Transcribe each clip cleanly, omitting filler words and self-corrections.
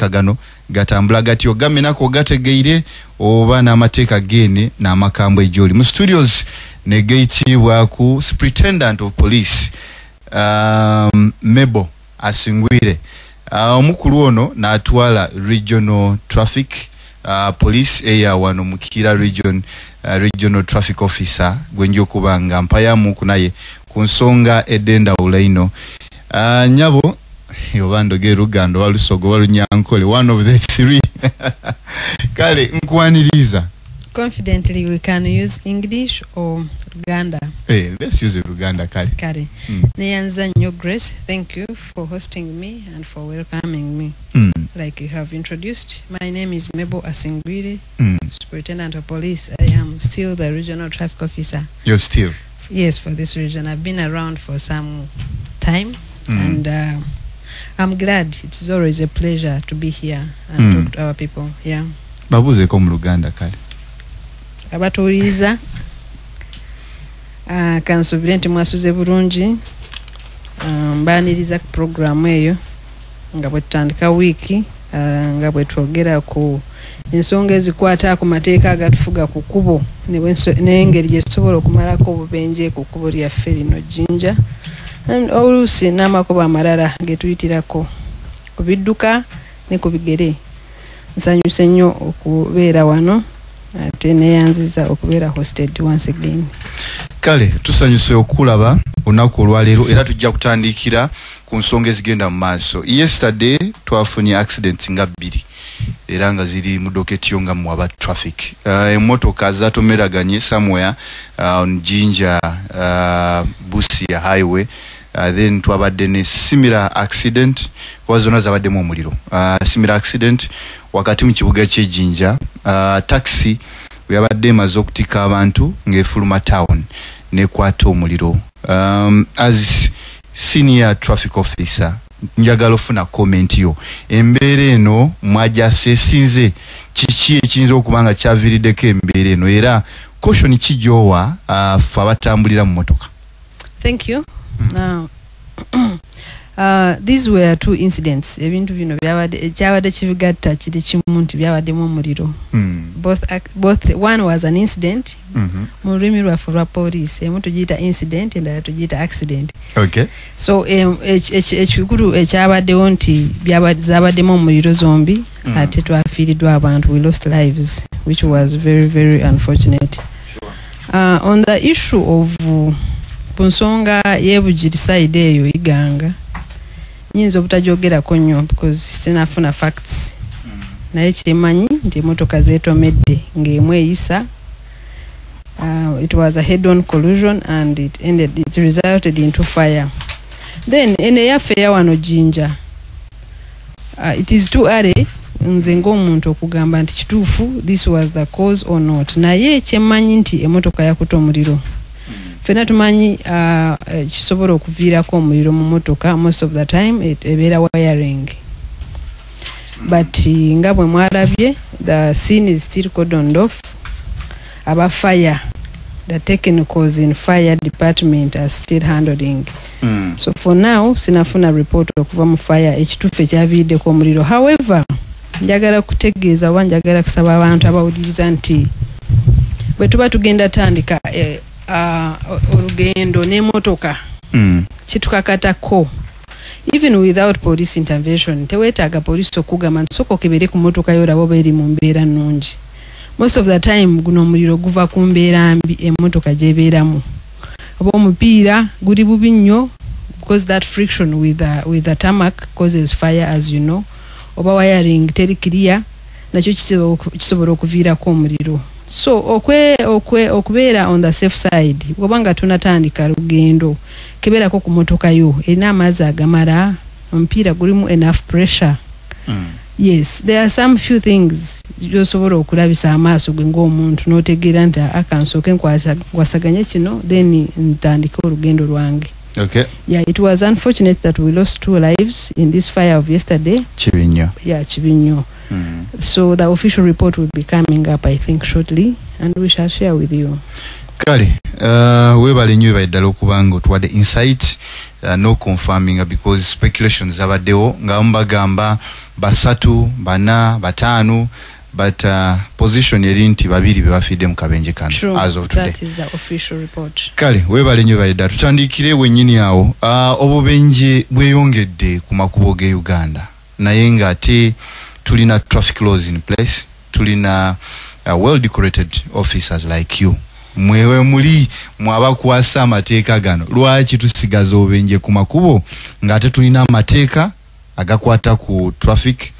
amateeka gano gatambula gatyo gamenako gategeire oba n'amateeka gene n'amakambwe ejoli mu studios ne gayitibwa ku Superintendent of Police Mebo Asingwire omukulu ono n'atwala Regional Traffic Police eya wano Mukira Regional Traffic Officer gwenjo kubanga mpayamu kunaye ku nsonga edenda ulaino nyabo yobando gerugando walusogo walunyankole one of the three kale nkwaniriza. Confidently we can use English or Luganda. Let's use Luganda kale. Neyanza Nyo Grace, thank you for hosting me and for welcoming me. Like you have introduced, my name is Mebo Asingwire, Superintendent of Police. I am still the Regional Traffic Officer. You're still? Yes, for this region. I've been around for some time and I'm glad. It's always a pleasure to be here and talk to our people. Yeah. Babuze ko mu Luganda kale. Abatuliza kansubire nti mwasuze bulungi mbaniriza ku programu eyo nga bwe tutandika wiiki nga bwe twogera ku ensonga ezikwata ku mateeka agatufuga ku kkubo n'engeri gye tusobola okumalako obubenje ku kkubo lyaffe lino Jinja oluusi n'amakubo amalala ge tuyitirako ku bidduka ne ku bigere. Nsanyuse nnyo okubeera wano ate neyanziza okubeera hosted once again. Kale tusanyuse okulaba olunaku olwaleero era tujja kutandikira ku nsonga ezigenda mu maaso. Yesterday twafunye accidents nga 2 era nga ziri mu doketyo nga mu aba traffic. Emmotoka zatomeraganye somewhere on Jinja Busia highway. Then twabadde ne similar accident wazona zabaddemu omuliro. Similar accident wakati mu kibuga kye Jinja taxi yabadde emaze okutika abantu ng'efuluma town nekwata omuliro. As senior traffic officer njagala ofuna comment yo embeera eno mwajasesinze kiki ekiyinza okubanga kyaviiriddeko embeera eno era caution kijowa fe abatambulira mu motoka. Thank you. Now these were 2 incidents. Ebintu bino byabadde kibigatta kiri kimu nti byabaddemu omuliro. Both one was an incident mu lulimi lwaffe lwa police. Emu tugiyita incident endala tugiyita accident. Okay. So ekikulu ekyabaddewo nti zabaddemu omuliro zombi ate twafiiriddwa abantu. We lost lives, which was very, very unfortunate. Sure. On the issue of nsonga yebugiri side eyo iganga nyinza obutajogera nnyo because sinafuna facts naye kyemanyi nti emotoka zeetomedde ng'emu eyisa. It was a head-on collision and it resulted into fire. Then ene yaffe yawano Jinja, it is too early nze ng'omuntu okugamba nti kituufu this was the cause or not, naye kyemanyi nti emotoka yakuta omuliro. Fena tumanyi kisobola okuviirako omuliro mu motoka most of the time ebeera wiring. But nga bwe mwalabye the scene is still cordoned off. Aba fire, the technicals in fire department are still handling. So for now sinafuna report okuva mu fire ekituufu ekyaviiriddeko omuliro. However njagala kutegeeza oba njagala kusaba abantu abawuliriza nti bwe tuba tugenda tandika olugendo n'emmotoka kitukakatako even without police intervention teweetaaga police okugamba nti sooka okebere ku mmotoka yo olaba oba eri mu mbeera nnungi. Most of the time guno omuliro guva ku mbeera mbi emmotoka gy'ebeeramu. Oba omupiira guli bubi nnyo because that friction with the tarmac causes fire as you know. Oba wiring teri clear nakyo kisobola okuviirako omuliro. So okubeera on the safe side wabanga tunatandika lugendo keberako ku motoka yo erina amazzi agamala omupiira gulimu enough pressure. Yes, there are some few things gyosobola okulabisa amaaso gwe ng'omuntu n'otegeera nti akansooke nkwasaganye kino then ntandika olugendo lwange. Okay. Yeah, it was unfortunate that we lost 2 lives in this fire of yesterday. Chibinyo. Yeah, Chibinyo. So the official report will be coming up, I think, shortly, and we shall share with you. Kale webale nnyo baddala okubanga otwadde insight no confirming because speculations abaddewo nga mbagamba basatu bana batano but position eri nti babiri be bafidde mu kabenje kano as of today. That is the official report. Kale webale nnyo baddala tutandikire wennyini awo obubenje bweyongedde ku makubo ge Uganda naye nga ate tulina traffic laws in place, tulina well decorated officers like you. Mwewe muli mwabakwasa amateeka gano lwaki tusigaza obubenje ku makubo nga ate tulina amateeka agakwata ku traffic,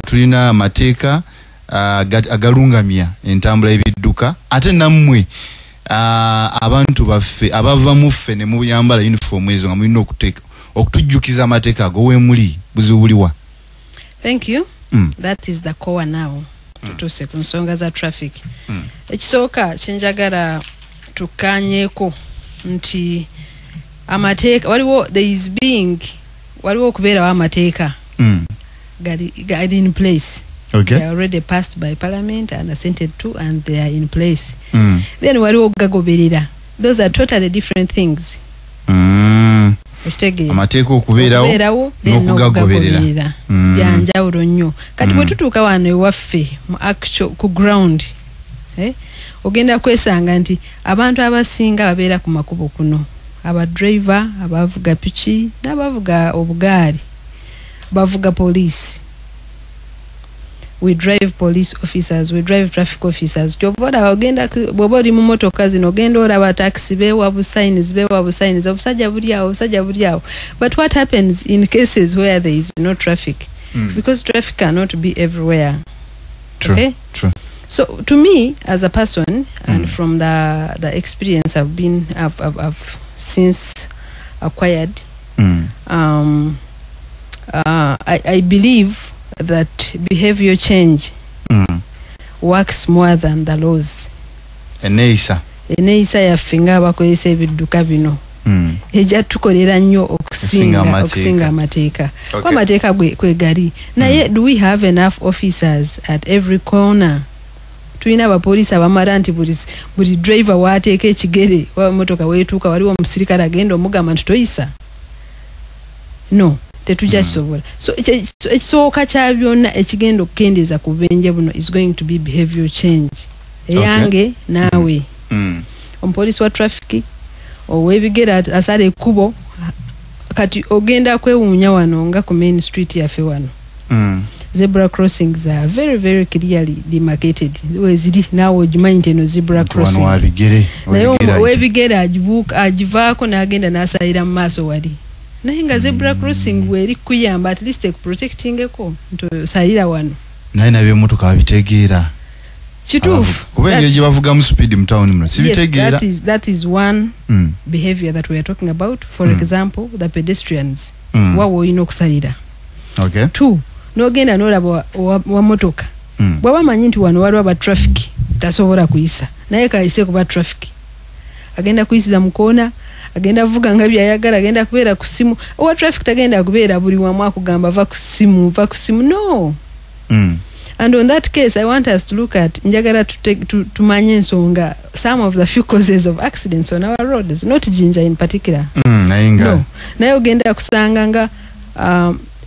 tulina amateeka agalungamya entambula y'ebidduka ate nammwe abantu baffe abava muffe ne muyambala uniform ezo nga mulina okutujjukiza amateeka ago wemuli buzibuliwa. Thank you. That is the core now. Tutuse ku nsonga za traffic. Ekisooka kyenjagala tukanyeko nti amateeka waliwo waliwo okubeera wa amateeka gadi in place. Okay. They are already passed by parliament and assented to and they are in place. Then waliwo gagoberera. Those are totally different things. Amateeka okubeerawo n'okugagoberera byanjawulo nnyo kati bwe tutuuka wano ewaffe mu actual ku ground ogenda kwesanga nti abantu abasinga babeera ku makubo kuno abadriver abavuga piki n'abavuga obugaali bavuga police. We drive police officers, we drive traffic officers. Kyobora ogenda bwoba oli mu motoka zino ogenda olaba taxi bewa busigns obusajja buli awo. But what happens in cases where there is no traffic? Because traffic cannot be everywhere. True, okay? True. So to me as a person and from the experience I've since acquired, I believe that behavior change works more than the laws. Eneisa yaffe nga abakozesa ebidduka bino ejja tukolera nnyo okusinga amateeka. Kwa amateeka kwegali naye do we have enough officers at every corner? Tulina abapoliisi abamala nti buli driver waateeka ekigere wa motoka weetuuka waliwo omusirikale agenda omugamba nti toyisa? No. Tetujja kisobola. So ekisooka kya byonna ekigenda okukendeeza ku bubenje buno is going to be behavior change. Eyange naawe omupoliisi wa traffic ow'ebigere asala ekkubo kati ogenda kwewuunya wano nga ku main street yaffe wano. Zebra crossings are very very clearly demarcated. Weziri naawe ogimanyi nti eno zebra crossing. Naye ow'ebigere agivaako n'agenda n'asalira mu maaso wali. Naye nga zebra crossing weri kuyamba at least protecting eko nto salira wano. Naye nabyo motoka babitegeera. Kituufu. Kuba nje bavuga mu speed mu town muno. Sibitegeera. That is one behavior that we are talking about. For example, the pedestrians. Wawo ino kusalira. Okay. 2. Nogenda n'olaba wa motoka. Bwaba manyi nti wano waliwo aba traffic tasobola kuyisa. Naye kayise kuba traffic. Agenda kuyisiza mu koona. Agenda vuga nga byayagala agenda kubeera ku simu. Owa traffic tagenda kubeera buli wamu akugamba va ku simu no. And on that case I want us to look at njagala tumanye ensonga some of the few causes of accidents on our roads, not Jinja in particular. No. Naye ogenda kusanga nga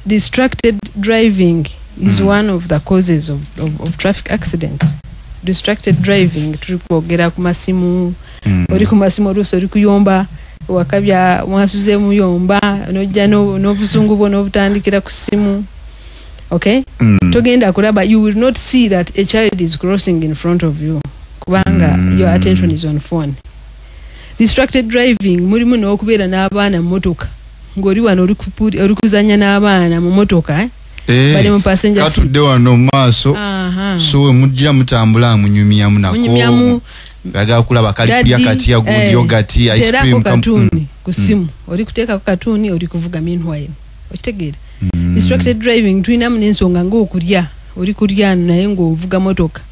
distracted driving is one of the causes of traffic accidents. Distracted driving tulikwogera ku masimu oli ku masimu oluusi oli kuyomba wakabya mwasuze muyomba nojja n'obusungu bwo n'obutandikira ku simu. Okay? Togenda kulaba, you will not see that a child is crossing in front of you kubanga your attention is on phone. Distracted driving mulimu n'okubeera n'abaana mu motoka ng'oli wano oli kuzannya n'abaana mu motoka bali mu passenger seat. Katudde wano maaso so we mujja mutambula munyumyamu nako baga kulaba kali kulya kati ya yogurt ice cream katuni ku simu oli kuteeka ku katuni oli kuvuga meanwhile okitegeera. Distracted driving tulina mu n'ensonga ng'okulya oli kulya naye ng'ovuga motoka.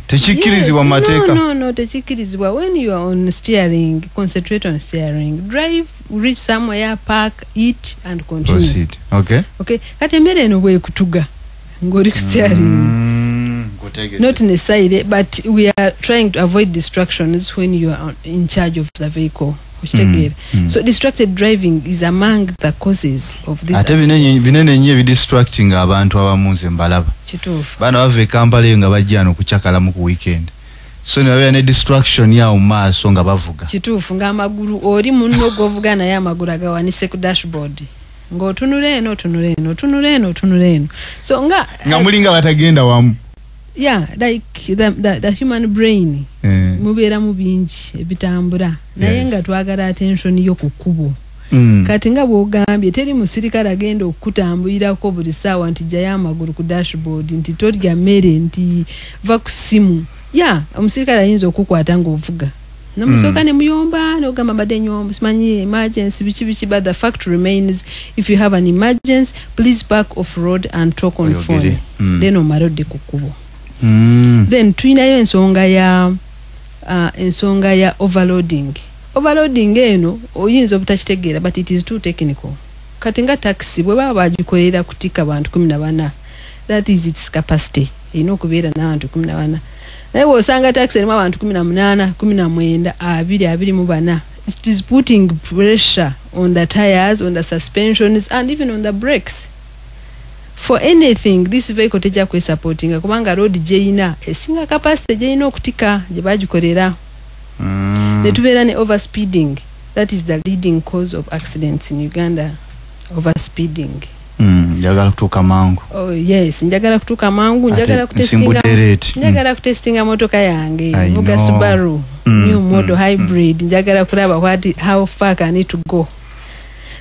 Tekikirizibwa mateeka. No, tekikirizibwa. When you are on steering, concentrate on steering. Drive, reach somewhere, park, eat and continue. Proceed. Okay. Kati emmere eno bwe kutuga ng'oli ku steering. Not necessarily, but we are trying to avoid distractions when you are in charge of the vehicle. So distracted driving is among the causes of this accidents. Binene nye distracting abantu abamunze mbalaba. Chitufu. Bana bave Kampala nga bajjano kuchakala mu weekend. So niwe ne distraction ya umaso nga bavuga. Chitufu nga amaguru ori munno govuga na ya maguru agawanise ku dashboard. Ngo tunule eno. So nga mulinga batagenda wamu. Yeah, like the human brain. Mubera mu bingi ebitambura. Naye nga twagala attention yo ku kubo. Kati nga bwogambye teri musirikale agenda okutambulirako buli ssaawa nti jaya amaguru ku dashboard nti tolya mmere nti va ku simu. Yeah, omusirikale ayinza okukwata ng'ovuga. Namusooka ne muyomba n'ogamba badde nyomba simanyi emergency biki but the fact remains if you have an emergency please back off road and talk on phone. Then omalodde ku kubo. Then tuinayo ensonga ya overloading eno oyinza obutakitegeera but it is too technical. Kati nga taxi bwe baba bagikolera kutika abantu 14 that is its capacity erina okubeera n'abantu 14 naye bw'osanga taxi erimu abantu 18 19 24 it is putting pressure on the tires, on the suspensions and even on the brakes. For anything this vehicle teja kwe supporting kubanga road jeina esinga capacity jeina okutika je bagikolera. Netubeera ne overspeeding. That is the leading cause of accidents in Uganda. Overspeeding. Njagala kutuuka mangu. Oh yes, njagala kutuuka mangu, njagala kutestinga motoka yange, vuga Subaru, new model hybrid, njagala kulaba how far can it go.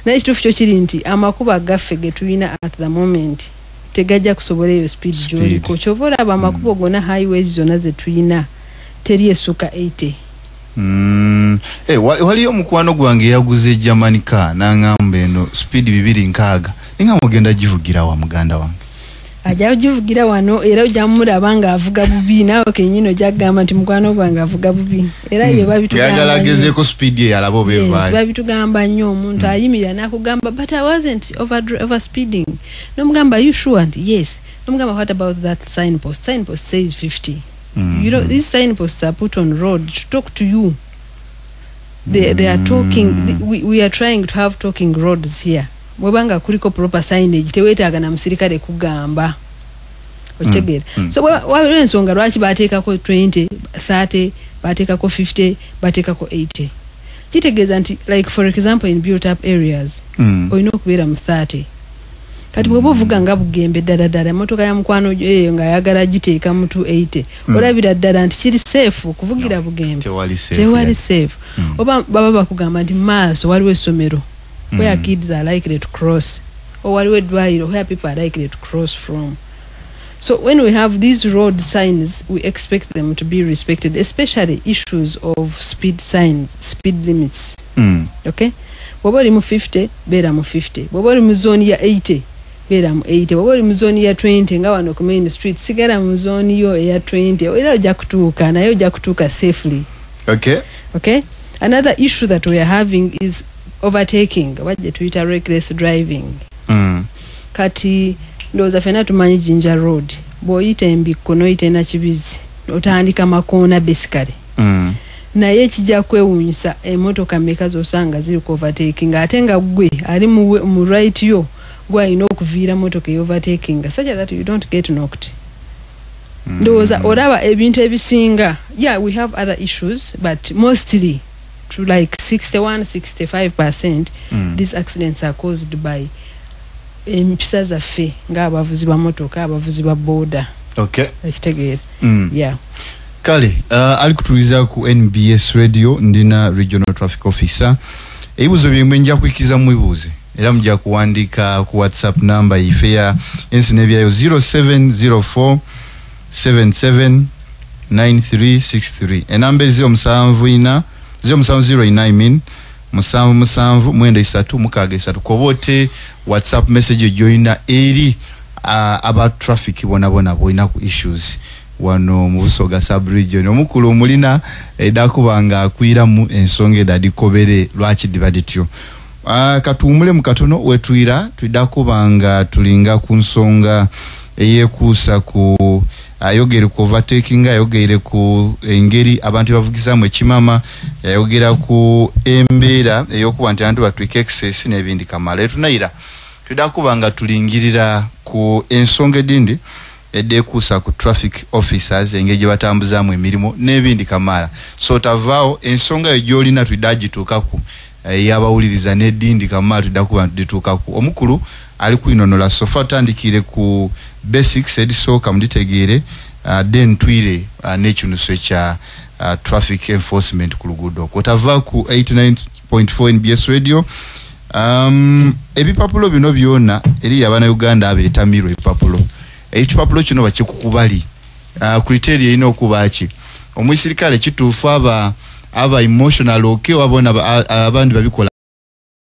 Na ekituufu kyo kiri nti amakuba gaffe ge tulina at the moment tegajja kusobola eyo speed gy'oliko. Kyova olaba amakubo gonna highways zonna ze tulina teri essuka 80. Waliyo omukwano gwange yaguze German car n'angamba eno speed 260 nga mugenda givugira wa muganda wange. Ajja givugira wano era ojja mumulaba nga avuga bubi naawe kenyini ojja kugamba nti mukwano gwange avuga bubi era bye babitugamba. Yagala agezeeko speed ye yalabo beevaayo. Yes, babitugamba nnyo omuntu ayimirira n'akugamba but I wasn't overspeeding. Nomugamba you sure? Yes. Nomugamba what about that signpost? Signpost says 50. You know these signposts are put on road to talk to you. They are talking. We are trying to have talking roads here. Mwebanga kuliko proper signage teweetaaga na musirikale kugamba. Okitegera. So waliwo ensonga lwaki bateekako 20, 30, bateekako 50, bateekako 80. Kitegeeza nti like for example in built up areas olina okubeera mu 30. Kati bw'oba ovuga nga bugembe ddala emmotoka ya mukwano eyo nga ayagala giteeka mu 280 olabira ddala nti kiri safe okuvugira bugembe tewali safe. Oba baba bakugamba nti maaso waliwo essomero where kids are likely to cross or waliwo eddwaliro where people are likely to cross from. So when we have these road signs we expect them to be respected, especially issues of speed signs, speed limits. Okay, bw'oba oli mu 50 beera mu 50, bw'oba oli mu zone ya 80 beera mu 80, bw'oba oli mu zone ya 20 nga wano ku main street sigala mu zone yo eya 20 era ojja kutuuka naye ojja kutuuka safely. Okay, another issue that we are having is overtaking, what je tuyita reckless driving. Kati ndowooza ffenna tumanyi Jinja Road bw'oyita embikko n'oyita Nakibizi otandika makoona basically. Naye kijja kwewuunyisa emmotoka mmeka z'osanga ziri ku overtaking ate nga gwe ali mu right yo gwe alina okuviira motoka overtaking such that you don't get knocked. Ndowooza olaba ebintu ebisinga. Yeah, we have other issues but mostly to like 61-65% these accidents are caused by empisa zaffe ng'abavuzi ba motoka abavuzi ba boda. Okay, ekitegeera. Yeah, kale ali kutuliza ku NBS radio ndina regional traffic officer. Ebibuuzo byemwe nja kuikiza mu bibuuze era mujja kuwandika ku WhatsApp number ife ya ensi nebyayo 0704 779363 enamba 0709 musanvu mwenda isatu mukaga isatu kobote WhatsApp message joina eri aba traffic bona boina ku issues wano mu Busoga sub region omukulu omulina edakubanga akwira mu ensonga edadikobere lwaki dibadityo katuumule mukatono wetwira twidakubanga tulinga ku nsonga eyekuusa ku ayogere ku overtaking, ayogere ku engeri abantu bavugizamu ekimama, ayogera ku embeera eyokuba nti abantu batwika excess n'ebindi kamala. Tunayira tudakubanga tulingirira ku ensonga edindi edekuusa ku traffic officers engeri gye batambuzaamu emirimu n'ebindi kamala. So tavaawo ensonga yo gy'olina tudagituukaku yabawuliriza n'edindi kamala tudakuba tudituukaku. Omukulu ali kwinonola sofa tandikire ku basics edisooka muditegeere then twire n'ekinuso ekya traffic enforcement ku luguudo. Kwotava ku 89.4 NBS radio. Ebipapulo bino byonna eri abaana Uganda abeetamirwa ebipapulo. Ekipapulo kino bakikukubali. Criteria ino okuba ki? Omwisirikale kituufu aba emotional okay wabona abandi babikola